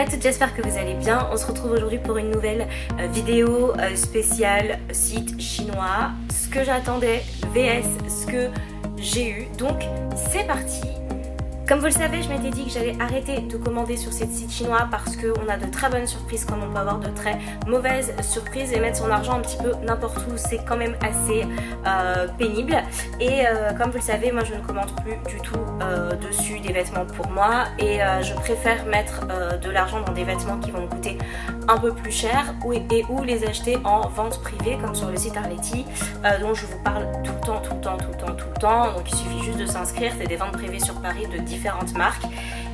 toutes, j'espère que vous allez bien. On se retrouve aujourd'hui pour une nouvelle vidéo spéciale site chinois. Ce que j'attendais vs ce que j'ai eu. Donc c'est parti. Comme vous le savez, je m'étais dit que j'allais arrêter de commander sur ces sites chinois parce qu'on a de très bonnes surprises comme on peut avoir de très mauvaises surprises et mettre son argent un petit peu n'importe où, c'est quand même assez pénible. Et comme vous le savez, moi je ne commande plus du tout dessus des vêtements pour moi et je préfère mettre de l'argent dans des vêtements qui vont me coûter un peu plus cher et ou les acheter en vente privée comme sur le site Arletty dont je vous parle tout le temps. Donc il suffit juste de s'inscrire, c'est des ventes privées sur Paris de différentes marques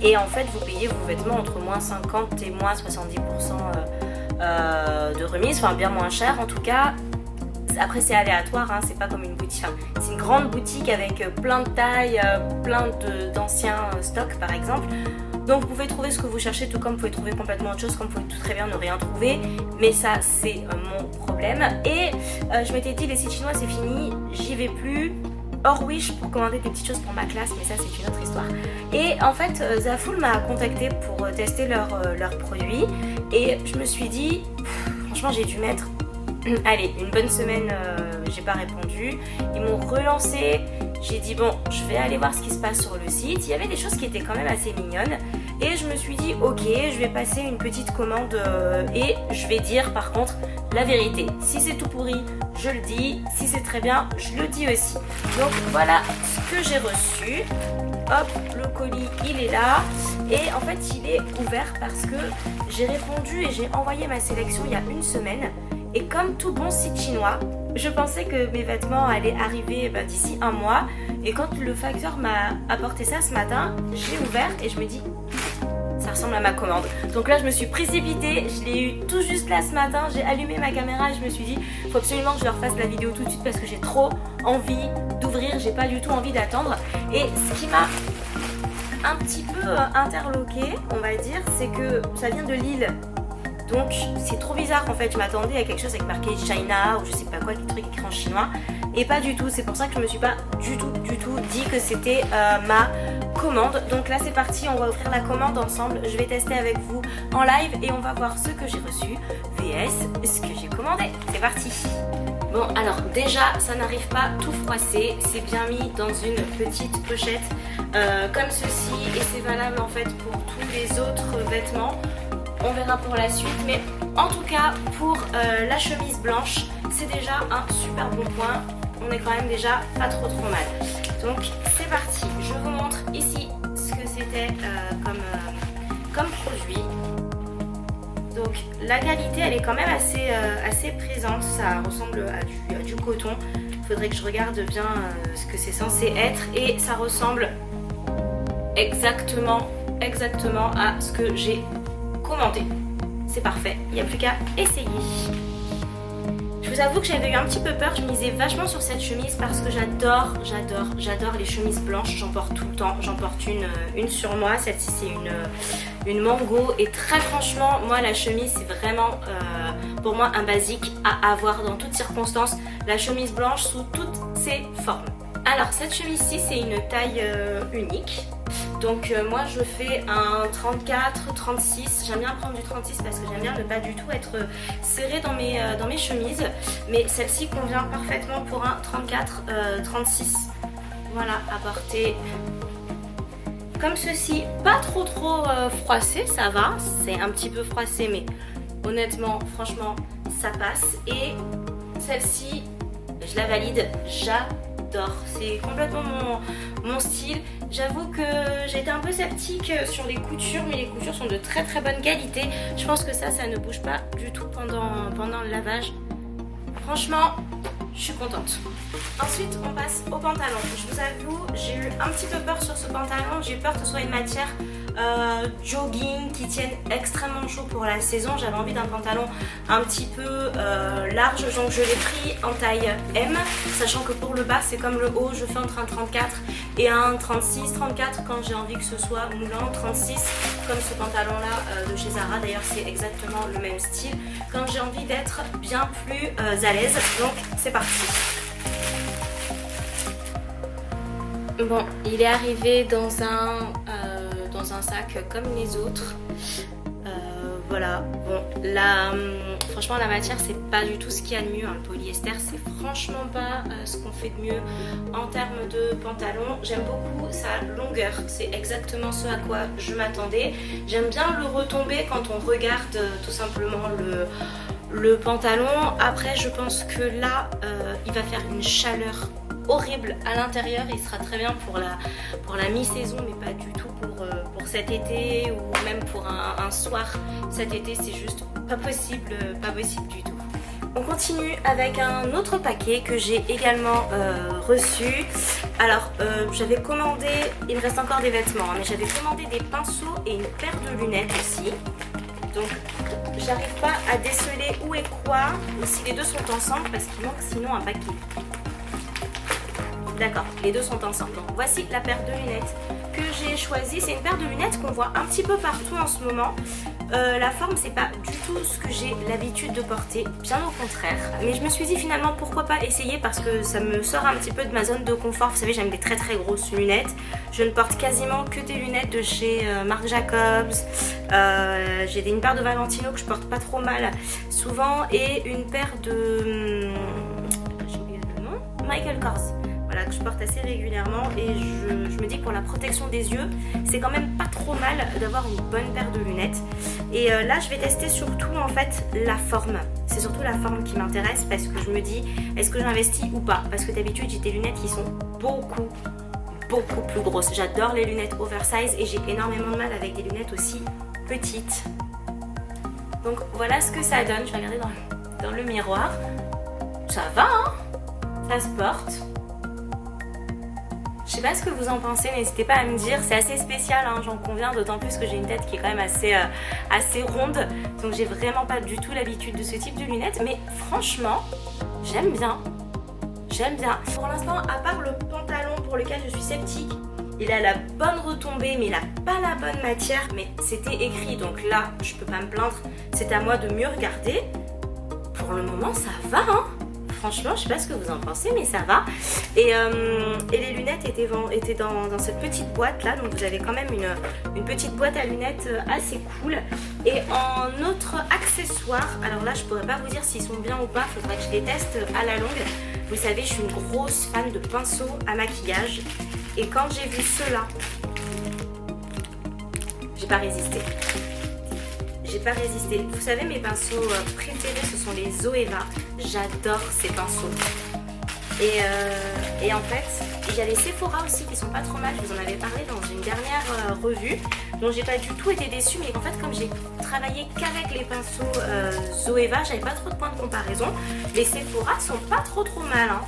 et en fait vous payez vos vêtements entre moins 50 et moins 70% de remise, enfin bien moins cher en tout cas. Après c'est aléatoire, hein, c'est pas comme une boutique, enfin, c'est une grande boutique avec plein de tailles, plein d'anciens stocks par exemple. Donc vous pouvez trouver ce que vous cherchez tout comme vous pouvez trouver complètement autre chose, comme vous pouvez tout très bien ne rien trouver. Mais ça c'est mon problème. Et je m'étais dit les sites chinois c'est fini, j'y vais plus. Hors Wish pour commander des petites choses pour ma classe, mais ça c'est une autre histoire. Et en fait Zaful m'a contacté pour tester leurs produits. Et je me suis dit, franchement j'ai dû mettre allez, une bonne semaine, j'ai pas répondu. Ils m'ont relancé, j'ai dit bon, je vais aller voir ce qui se passe sur le site. Il y avait des choses qui étaient quand même assez mignonnes. Et je me suis dit ok, je vais passer une petite commande et je vais dire par contre la vérité. Si c'est tout pourri, je le dis. Si c'est très bien, je le dis aussi. Donc voilà ce que j'ai reçu. Hop, le colis il est là. Et en fait il est ouvert parce que j'ai répondu et j'ai envoyé ma sélection il y a une semaine. Et comme tout bon site chinois, je pensais que mes vêtements allaient arriver d'ici un mois. Et quand le facteur m'a apporté ça ce matin, je l'ai ouvert et je me dis ça ressemble à ma commande. Donc là je me suis précipitée, je l'ai eu tout juste là ce matin, j'ai allumé ma caméra et je me suis dit faut absolument que je leur fasse la vidéo tout de suite parce que j'ai trop envie d'ouvrir, j'ai pas du tout envie d'attendre. Et ce qui m'a un petit peu interloquée, on va dire, c'est que ça vient de Lille. Donc c'est trop bizarre en fait, je m'attendais à quelque chose avec marqué China ou je sais pas quoi, des trucs écrits en chinois. Et pas du tout, c'est pour ça que je me suis pas du tout dit que c'était ma commande. Donc là c'est parti, on va ouvrir la commande ensemble. Je vais tester avec vous en live et on va voir ce que j'ai reçu vs ce que j'ai commandé. C'est parti. Bon alors déjà ça n'arrive pas tout froissé, c'est bien mis dans une petite pochette comme ceci et c'est valable en fait pour tous les autres vêtements. On verra pour la suite, mais en tout cas pour la chemise blanche c'est déjà un super bon point. On est quand même déjà pas trop mal. Donc c'est parti, je vous montre ici ce que c'était comme produit. Donc la qualité elle est quand même assez présente, ça ressemble à du coton. Il faudrait que je regarde bien ce que c'est censé être et ça ressemble exactement à ce que j'ai commandé. C'est parfait, il n'y a plus qu'à essayer. Je vous avoue que j'avais eu un petit peu peur, je misais vachement sur cette chemise parce que j'adore les chemises blanches, j'en porte tout le temps, j'en porte une sur moi, celle-ci c'est une mango et très franchement moi la chemise c'est vraiment pour moi un basique à avoir dans toutes circonstances, la chemise blanche sous toutes ses formes. Alors cette chemise-ci c'est une taille unique. Donc moi je fais un 34, 36, j'aime bien prendre du 36 parce que j'aime bien ne pas du tout être serrée dans mes chemises. Mais celle-ci convient parfaitement pour un 34, 36. Voilà, à porter comme ceci, pas trop froissé, ça va. C'est un petit peu froissé mais honnêtement, franchement, ça passe. Et celle-ci, je la valide, j'adore. C'est complètement mon style. J'avoue que j'étais un peu sceptique sur les coutures, mais les coutures sont de très bonne qualité. Je pense que ça ne bouge pas du tout pendant le lavage. Franchement, je suis contente. Ensuite, on passe au pantalon. Je vous avoue, j'ai eu un petit peu peur sur ce pantalon. J'ai peur que ce soit une matière jogging qui tienne extrêmement chaud pour la saison. J'avais envie d'un pantalon un petit peu large, donc je l'ai pris en taille M, sachant que pour le bas c'est comme le haut, je fais entre un 34 et un 36, 34 quand j'ai envie que ce soit moulant, 36 comme ce pantalon là de chez Zara, d'ailleurs c'est exactement le même style quand j'ai envie d'être bien plus à l'aise. Donc c'est parti. Bon, il est arrivé dans un sac comme les autres. Voilà, bon, franchement la matière c'est pas du tout ce qu'il y a de mieux, hein. Le polyester c'est franchement pas ce qu'on fait de mieux en termes de pantalon. J'aime beaucoup sa longueur, c'est exactement ce à quoi je m'attendais. J'aime bien le retomber quand on regarde tout simplement le pantalon. Après je pense que là il va faire une chaleur horrible à l'intérieur, il sera très bien pour la mi-saison mais pas du tout pour cet été ou même pour un soir cet été, c'est juste pas possible du tout. On continue avec un autre paquet que j'ai également reçu. Alors j'avais commandé, il me reste encore des vêtements hein, mais j'avais commandé des pinceaux et une paire de lunettes aussi. Donc j'arrive pas à déceler où est quoi ou si les deux sont ensemble parce qu'il manque sinon un paquet. D'accord, les deux sont ensemble. Donc voici la paire de lunettes que j'ai choisie. C'est une paire de lunettes qu'on voit un petit peu partout en ce moment. La forme c'est pas du tout ce que j'ai l'habitude de porter, bien au contraire. Mais je me suis dit finalement pourquoi pas essayer parce que ça me sort un petit peu de ma zone de confort. Vous savez, j'aime des très très grosses lunettes. Je ne porte quasiment que des lunettes de chez Marc Jacobs. J'ai une paire de Valentino que je porte pas trop mal souvent et une paire de... j'ai oublié le nom. Michael Kors. Voilà, que je porte assez régulièrement et je me dis que pour la protection des yeux c'est quand même pas trop mal d'avoir une bonne paire de lunettes. Et là je vais tester surtout en fait la forme, c'est surtout la forme qui m'intéresse parce que je me dis est-ce que j'investis ou pas, parce que d'habitude j'ai des lunettes qui sont beaucoup plus grosses. J'adore les lunettes oversize et j'ai énormément de mal avec des lunettes aussi petites. Donc voilà ce que ça donne. Je vais regarder dans le miroir. Ça va hein, ça se porte. Je sais pas ce que vous en pensez, n'hésitez pas à me dire, c'est assez spécial, hein, j'en conviens, d'autant plus que j'ai une tête qui est quand même assez ronde, donc j'ai vraiment pas du tout l'habitude de ce type de lunettes, mais franchement, j'aime bien. Pour l'instant, à part le pantalon pour lequel je suis sceptique, il a la bonne retombée, mais il a pas la bonne matière, mais c'était écrit, donc là, je peux pas me plaindre, c'est à moi de mieux regarder. Pour le moment, ça va, hein. Franchement, je sais pas ce que vous en pensez, mais ça va. Et les lunettes étaient dans cette petite boîte là, donc vous avez quand même une petite boîte à lunettes assez cool. Et en autre accessoire, alors là je pourrais pas vous dire s'ils sont bien ou pas, faudrait que je les teste à la longue. Vous savez, je suis une grosse fan de pinceaux à maquillage. Et quand j'ai vu ceux-là, j'ai pas résisté. Vous savez, mes pinceaux préférés, ce sont les Zoeva. J'adore ces pinceaux. Et en fait, il y a les Sephora aussi qui sont pas trop mal. Je vous en avais parlé dans une dernière revue. Donc j'ai pas du tout été déçue. Mais en fait, comme j'ai travaillé qu'avec les pinceaux Zoeva, j'avais pas trop de points de comparaison. Les Sephora sont pas trop mal. Hein.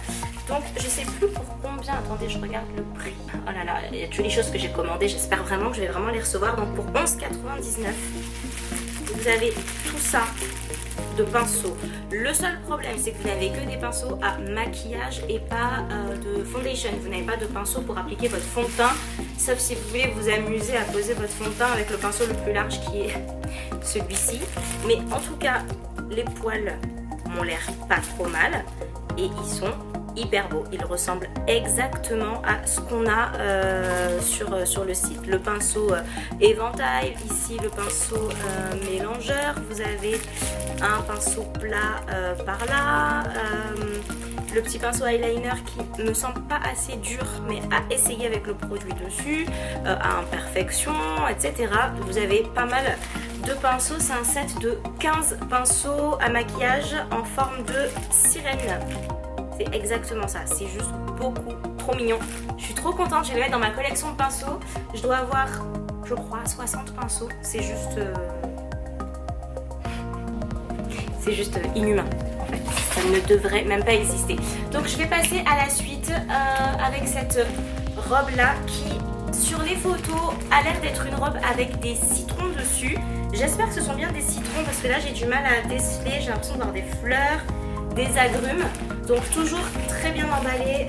Donc je sais plus pour combien. Attendez, je regarde le prix. Oh là là, il y a toutes les choses que j'ai commandées. J'espère vraiment que je vais vraiment les recevoir. Donc pour 11,99 €. Vous avez tout ça de pinceaux. Le seul problème c'est que vous n'avez que des pinceaux à maquillage et pas de foundation. Vous n'avez pas de pinceau pour appliquer votre fond de teint, sauf si vous voulez vous amuser à poser votre fond de teint avec le pinceau le plus large qui est celui-ci. Mais en tout cas, les poils m'ont l'air pas trop mal et ils sont hyper beau. Il ressemble exactement à ce qu'on a sur le site. Le pinceau éventail, ici le pinceau mélangeur, vous avez un pinceau plat par là, le petit pinceau eyeliner qui me semble pas assez dur mais à essayer avec le produit dessus, à imperfection, etc. Vous avez pas mal de pinceaux, c'est un set de 15 pinceaux à maquillage en forme de sirène. C'est exactement ça, c'est juste beaucoup trop mignon. Je suis trop contente, je vais le mettre dans ma collection de pinceaux. Je dois avoir, je crois, 60 pinceaux. C'est juste inhumain en fait. Ça ne devrait même pas exister. Donc je vais passer à la suite avec cette robe là qui, sur les photos, a l'air d'être une robe avec des citrons dessus. J'espère que ce sont bien des citrons parce que là j'ai du mal à déceler. J'ai l'impression d'avoir des fleurs, des agrumes. Donc toujours très bien emballé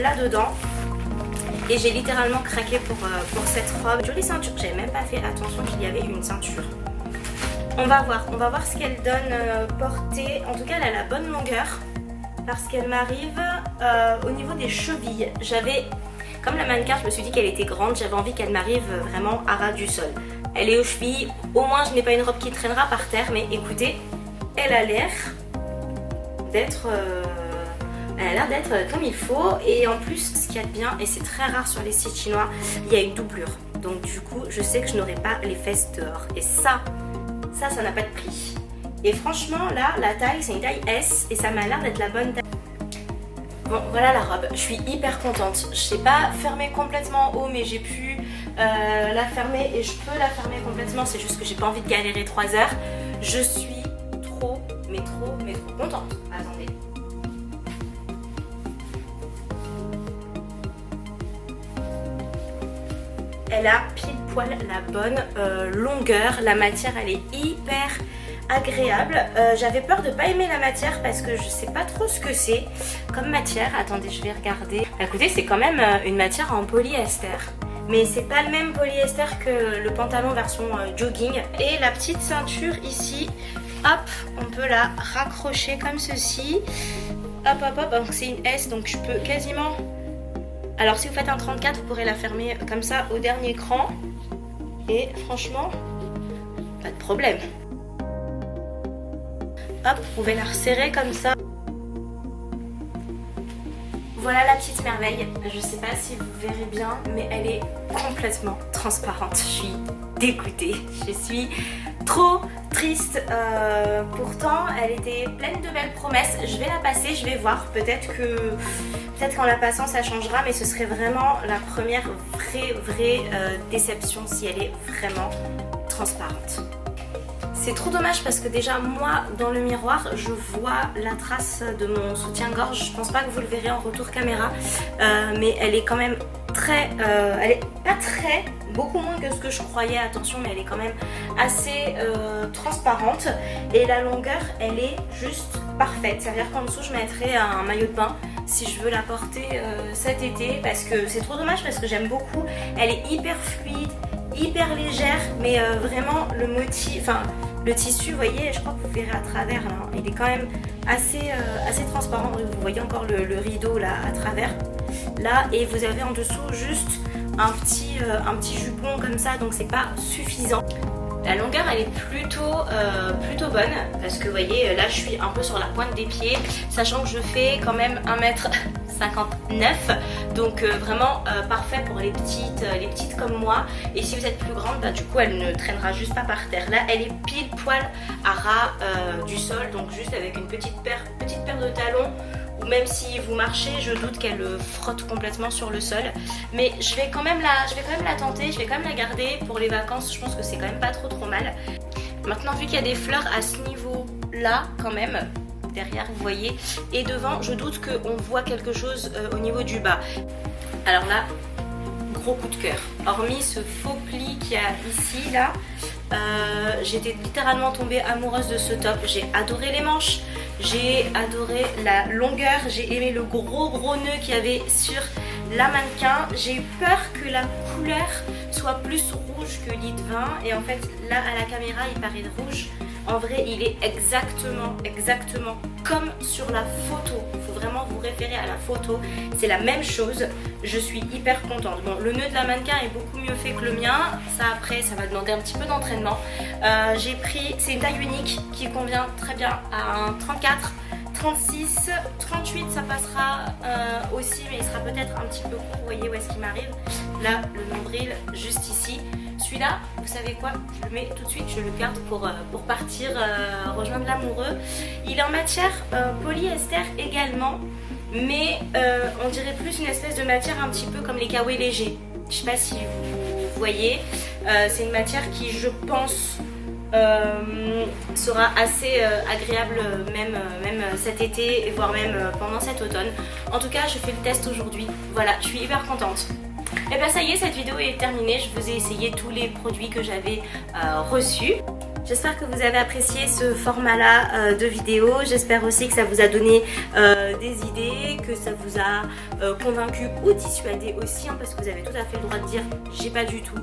là-dedans. Et j'ai littéralement craqué pour cette robe. Jolie ceinture, j'avais même pas fait attention qu'il y avait une ceinture. On va voir ce qu'elle donne portée. En tout cas, elle a la bonne longueur parce qu'elle m'arrive au niveau des chevilles. Comme la mannequin, je me suis dit qu'elle était grande, j'avais envie qu'elle m'arrive vraiment à ras du sol. elle est aux chevilles. Au moins je n'ai pas une robe qui traînera par terre, mais écoutez, elle a l'air d'être comme il faut. Et en plus, ce qu'il y a de bien, et c'est très rare sur les sites chinois, il y a une doublure. Donc du coup, je sais que je n'aurai pas les fesses dehors. Et ça n'a pas de prix. Et franchement, là, la taille, c'est une taille S et ça m'a l'air d'être la bonne taille. Bon, voilà la robe. Je suis hyper contente. Je sais pas fermer complètement en haut, mais j'ai pu la fermer et je peux la fermer complètement. C'est juste que j'ai pas envie de galérer 3 heures. Je suis trop contente. Attendez. Elle a pile poil la bonne longueur. La matière, elle est hyper agréable. J'avais peur de pas aimer la matière parce que je sais pas trop ce que c'est comme matière. Attendez, je vais regarder. Écoutez, c'est quand même une matière en polyester. Mais c'est pas le même polyester que le pantalon version jogging. Et la petite ceinture ici, hop, on peut la raccrocher comme ceci. Hop, hop, hop. Donc c'est une S, donc je peux quasiment... Alors si vous faites un 34, vous pourrez la fermer comme ça au dernier cran. Et franchement, pas de problème. Hop, vous pouvez la resserrer comme ça. Voilà la petite merveille. Je sais pas si vous verrez bien, mais elle est complètement transparente. Je suis dégoûtée. Je suis trop triste. Pourtant, elle était pleine de belles promesses. Je vais la passer, je vais voir. Peut-être qu'en la passant, ça changera, mais ce serait vraiment la première vraie déception si elle est vraiment transparente. C'est trop dommage parce que déjà moi dans le miroir je vois la trace de mon soutien-gorge. Je pense pas que vous le verrez en retour caméra, mais elle est quand même elle est pas très, beaucoup moins que ce que je croyais, attention, mais elle est quand même assez transparente. Et la longueur elle est juste parfaite, c'est à dire qu'en dessous je mettrai un maillot de bain si je veux la porter cet été, parce que c'est trop dommage parce que j'aime beaucoup. Elle est hyper fluide, hyper légère, mais vraiment le motif, enfin le tissu, vous voyez, je crois que vous verrez à travers là, il est quand même assez transparent. Vous voyez encore le rideau là à travers là, et vous avez en dessous juste un petit jupon comme ça, donc c'est pas suffisant. La longueur elle est plutôt bonne parce que vous voyez là je suis un peu sur la pointe des pieds, sachant que je fais quand même 1m59, donc vraiment parfait pour les petites comme moi. Et si vous êtes plus grande, bah, du coup elle ne traînera juste pas par terre. Là elle est pile poil à ras du sol, donc juste avec une petite paire de talons, ou même si vous marchez, je doute qu'elle frotte complètement sur le sol. Mais je vais quand même la tenter, je vais quand même la garder pour les vacances. Je pense que c'est quand même pas trop mal. Maintenant, vu qu'il y a des fleurs à ce niveau là quand même, derrière vous voyez, et devant, je doute qu'on voit quelque chose au niveau du bas. Alors là, gros coup de cœur. Hormis ce faux pli qu'il y a ici là, j'étais littéralement tombée amoureuse de ce top. J'ai adoré les manches, j'ai adoré la longueur, j'ai aimé le gros nœud qu'il y avait sur la mannequin. J'ai eu peur que la couleur soit plus rouge que lit de vin, et en fait là à la caméra il paraît rouge. En vrai il est exactement comme sur la photo. Il faut vraiment vous référer à la photo, c'est la même chose. Je suis hyper contente. Bon, le nœud de la mannequin est beaucoup mieux fait que le mien. Ça après ça va demander un petit peu d'entraînement. J'ai pris, c'est une taille unique qui convient très bien à un 34, 36, 38 ça passera aussi, mais il sera peut-être un petit peu court. Vous voyez où est-ce qu'il m'arrive? Là le nombril juste ici. Celui-là, vous savez quoi, je le mets tout de suite, je le garde pour partir rejoindre l'amoureux. Il est en matière polyester également, mais on dirait plus une espèce de matière un petit peu comme les kawé légers. Je sais pas si vous voyez, c'est une matière qui je pense sera assez agréable même cet été, et voire même pendant cet automne. En tout cas, je fais le test aujourd'hui. Voilà, je suis hyper contente. Et bien ça y est, cette vidéo est terminée. Je vous ai essayé tous les produits que j'avais reçus. J'espère que vous avez apprécié ce format-là de vidéo. J'espère aussi que ça vous a donné des idées, que ça vous a convaincu ou dissuadé aussi, hein, parce que vous avez tout à fait le droit de dire j'ai pas du tout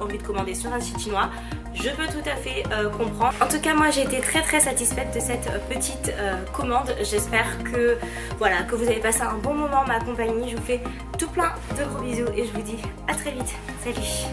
envie de commander sur un site chinois. Je peux tout à fait comprendre. En tout cas, moi j'ai été très satisfaite de cette petite commande. J'espère que voilà, que vous avez passé un bon moment en ma compagnie. Je vous fais tout plein de gros bisous et je vous dis à très vite. Salut!